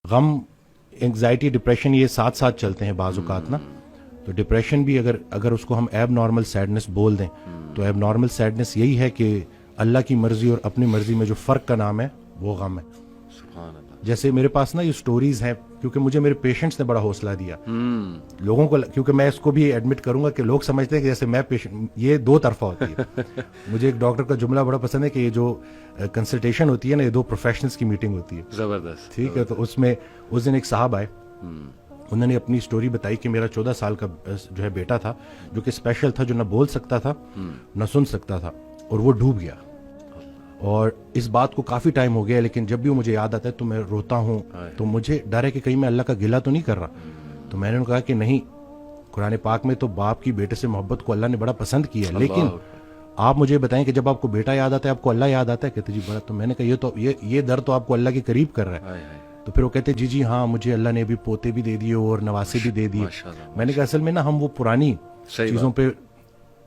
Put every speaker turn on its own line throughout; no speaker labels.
غم anxiety depression یہ ساتھ ساتھ چلتے ہیں بعض اوقات نا. تو ڈپریشن بھی اگر اس کو ہم ایب نارمل سیڈنس بول دیں تو ایب نارمل سیڈنس یہی ہے کہ اللہ کی مرضی اور اپنی مرضی میں جو فرق کا نام ہے وہ غم ہے. جیسے میرے پاس نا یہ سٹوریز ہیں کیونکہ مجھے میرے پیشنٹس نے بڑا حوصلہ دیا لوگوں کو, کیونکہ میں اس کو بھی ایڈمٹ کروں گا کہ لوگ سمجھتے ہیں کہ جیسے میں پیشنٹ, یہ دو طرفہ ہوتی ہے. مجھے ایک ڈاکٹر کا جملہ بڑا پسند ہے کہ یہ جو کنسلٹیشن ہوتی ہے نا, یہ دو پروفیشنلز کی میٹنگ ہوتی ہے.
زبردست.
ٹھیک ہے, تو اس میں اس دن ایک صاحب آئے, انہوں نے اپنی سٹوری بتائی کہ میرا 14 سال کا جو ہے بیٹا تھا جو کہ اسپیشل تھا, جو نہ بول سکتا تھا نہ سن سکتا تھا, اور وہ ڈوب گیا. اور اس بات کو کافی ٹائم ہو گیا, لیکن جب بھی مجھے یاد آتا ہے تو میں روتا ہوں. تو مجھے ڈر ہے کہ کہیں میں اللہ کا گلہ تو نہیں کر رہا. تو میں نے کہا کہ نہیں, قرآن پاک میں تو باپ کی بیٹے سے محبت کو اللہ نے بڑا پسند کیا ہے, لیکن آپ مجھے بتائیں کہ جب آپ کو بیٹا یاد آتا ہے آپ کو اللہ یاد آتا ہے؟ کہتے جی بڑا. تو میں نے کہا یہ در تو آپ کو اللہ کے قریب کر رہا ہے. تو پھر وہ کہتے جی ہاں مجھے اللہ نے بھی پوتے بھی دے دیے اور نواسے بھی دے دیے. میں نے کہا اصل میں نا ہم وہ پرانی چیزوں پہ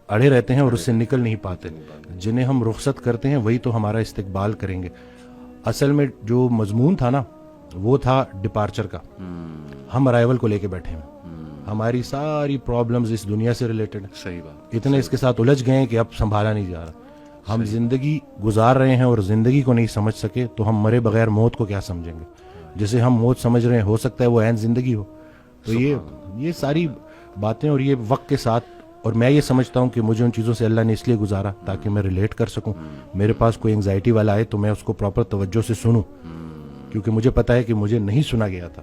اڑے رہتے ہیں اور اس سے نکل نہیں پاتے. جنہیں ہم رخصت کرتے ہیں وہی تو ہمارا استقبال کریں گے. اصل میں جو مضمون تھا نا وہ تھا ڈپارچر کا. ہم ارائیول کو لے کے بیٹھے ہیں, ہماری ساری پرابلمز اس دنیا سے ریلیٹڈ ہیں.
صحیح بات.
اتنے اس کے ساتھ الجھ گئے ہیں کہ اب سنبھالا نہیں جا رہا. ہم زندگی گزار رہے ہیں اور زندگی کو نہیں سمجھ سکے تو ہم مرے بغیر موت کو کیا سمجھیں گے؟ جسے ہم موت سمجھ رہے ہیں ہو سکتا ہے وہ عین زندگی ہو. تو یہ ساری باتیں اور یہ وقت کے ساتھ, اور میں یہ سمجھتا ہوں کہ مجھے ان چیزوں سے اللہ نے اس لیے گزارا تاکہ میں ریلیٹ کر سکوں. میرے پاس کوئی انگزائٹی والا آئے تو میں اس کو پراپر توجہ سے سنوں, کیونکہ مجھے پتا ہے کہ مجھے نہیں سنا گیا تھا.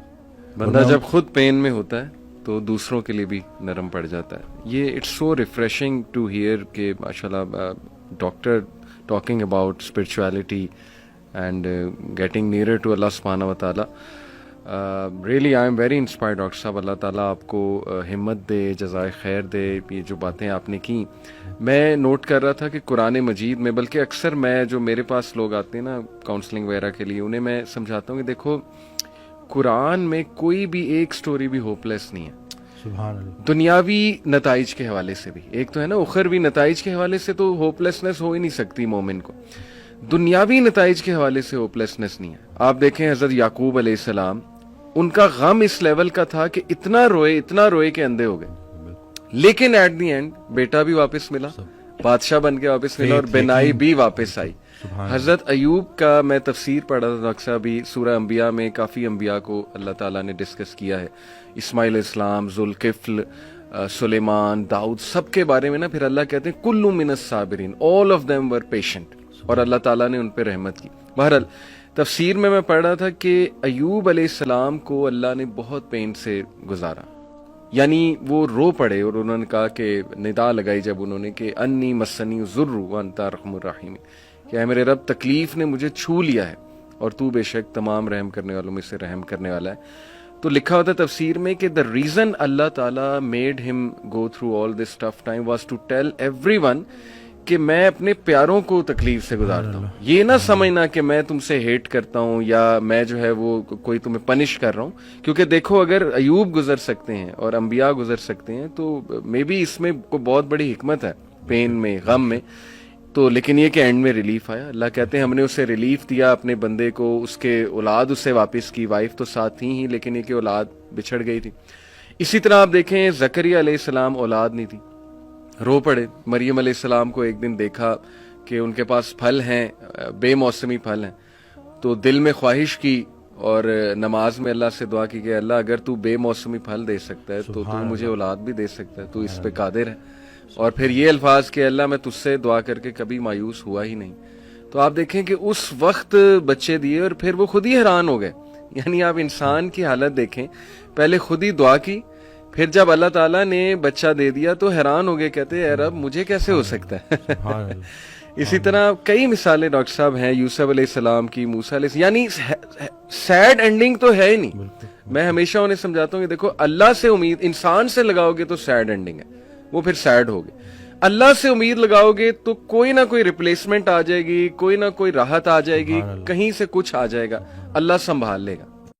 بندہ جب خود پین میں ہوتا ہے تو دوسروں کے لیے بھی نرم پڑ جاتا ہے. یہ it's so refreshing to hear کہ ماشاءاللہ doctor talking about spirituality and getting nearer to اللہ سبحانہ و تعالیٰ. Really I am very inspired doctor صاحب. اللہ تعالیٰ آپ کو ہمت دے, جزائے خیر دے. یہ جو باتیں آپ نے کی, میں نوٹ کر رہا تھا کہ قرآن مجید میں, بلکہ اکثر میں جو میرے پاس لوگ آتے ہیں نا کاؤنسلنگ وغیرہ کے لیے, انہیں میں سمجھاتا ہوں کہ دیکھو قرآن میں کوئی بھی ایک سٹوری بھی ہوپ لیس نہیں ہے.
سبحان اللہ.
دنیاوی نتائج کے حوالے سے بھی, ایک تو ہے نا اخروی نتائج کے حوالے سے تو ہوپ لیسنس ہو ہی نہیں سکتی مومن کو. دنیاوی نتائج کے حوالے سے ہوپ لیسنس نہیں ہے. آپ دیکھیں حضرت یعقوب علیہ السلام, ان کا غم اس لیول کا تھا کہ اتنا روئے کہ اندھے ہو گئے, لیکن ایٹ دی اینڈ بیٹا بھی واپس ملا, بادشاہ بن کے واپس ملا, اور بینائی بھی واپس آئی. حضرت ایوب کا میں تفسیر پڑھا تھا ڈاکٹر صاحب, بھی سورہ انبیاء میں کافی انبیاء کو اللہ تعالیٰ نے ڈسکس کیا ہے. اسماعیل علیہ السلام, ذوالکفل, سلیمان, داؤد, سب کے بارے میں نا پھر اللہ کہتے ہیں کل من الصابرین, all of them were patient, اور اللہ تعالیٰ نے ان پہ رحمت کی. بہرحال تفسیر میں پڑھ رہا تھا کہ ایوب علیہ السلام کو اللہ نے بہت پین سے گزارا, یعنی وہ رو پڑے, اور انہوں نے کہا کہ ندا لگائی جب انہوں نے کہ انی مسنی الضر وانت ارحم الراحمین, کہ اے میرے رب تکلیف نے مجھے چھو لیا ہے اور تو بے شک تمام رحم کرنے والوں میں سے رحم کرنے والا ہے. تو لکھا ہوتا ہے تفسیر میں کہ the reason اللہ تعالیٰ made him go through all this tough time was to tell everyone کہ میں اپنے پیاروں کو تکلیف سے گزارتا ہوں. یہ نہ سمجھنا کہ میں تم سے ہیٹ کرتا ہوں یا میں جو ہے وہ کوئی تمہیں پنش کر رہا ہوں, کیونکہ دیکھو اگر ایوب گزر سکتے ہیں اور انبیاء گزر سکتے ہیں تو مے بی اس میں کوئی بہت بڑی حکمت ہے, پین میں, غم میں. تو لیکن یہ کہ اینڈ میں ریلیف آیا. اللہ کہتے ہیں ہم نے اسے ریلیف دیا اپنے بندے کو, اس کے اولاد اسے واپس کی, وائف تو ساتھ تھی ہی لیکن یہ کہ اولاد بچھڑ گئی تھی. اسی طرح آپ دیکھیں زکریا علیہ السلام, اولاد نہیں تھی, رو پڑے. مریم علیہ السلام کو ایک دن دیکھا کہ ان کے پاس پھل ہیں, بے موسمی پھل ہیں, تو دل میں خواہش کی اور نماز میں اللہ سے دعا کی کہ اللہ اگر تو بے موسمی پھل دے سکتا ہے تو تو مجھے اولاد بھی دے سکتا ہے, تو اس پہ قادر ہے. اور پھر یہ الفاظ کہ اللہ میں تجھ سے دعا کر کے کبھی مایوس ہوا ہی نہیں. تو آپ دیکھیں کہ اس وقت بچے دیے اور پھر وہ خود ہی حیران ہو گئے. یعنی آپ انسان کی حالت دیکھیں, پہلے خود ہی دعا کی, پھر جب اللہ تعالیٰ نے بچہ دے دیا تو حیران ہو گئے, کہتے اے رب مجھے کیسے ہو سکتا ہے. اسی طرح کئی مثالیں ڈاکٹر صاحب ہیں, یوسف علیہ السلام کی, موسیٰ علیہ السلام, یعنی سیڈ اینڈنگ تو ہے ہی نہیں. میں ہمیشہ انہیں سمجھاتا ہوں کہ دیکھو اللہ سے امید انسان سے لگاؤ گے تو سیڈ اینڈنگ ہے, وہ پھر سیڈ ہوگی. اللہ سے امید لگاؤ گے تو کوئی نہ کوئی ریپلیسمنٹ آ جائے گی, کوئی نہ کوئی راحت آ جائے گی, کہیں سے کچھ آ جائے گا, اللہ سنبھال لے گا.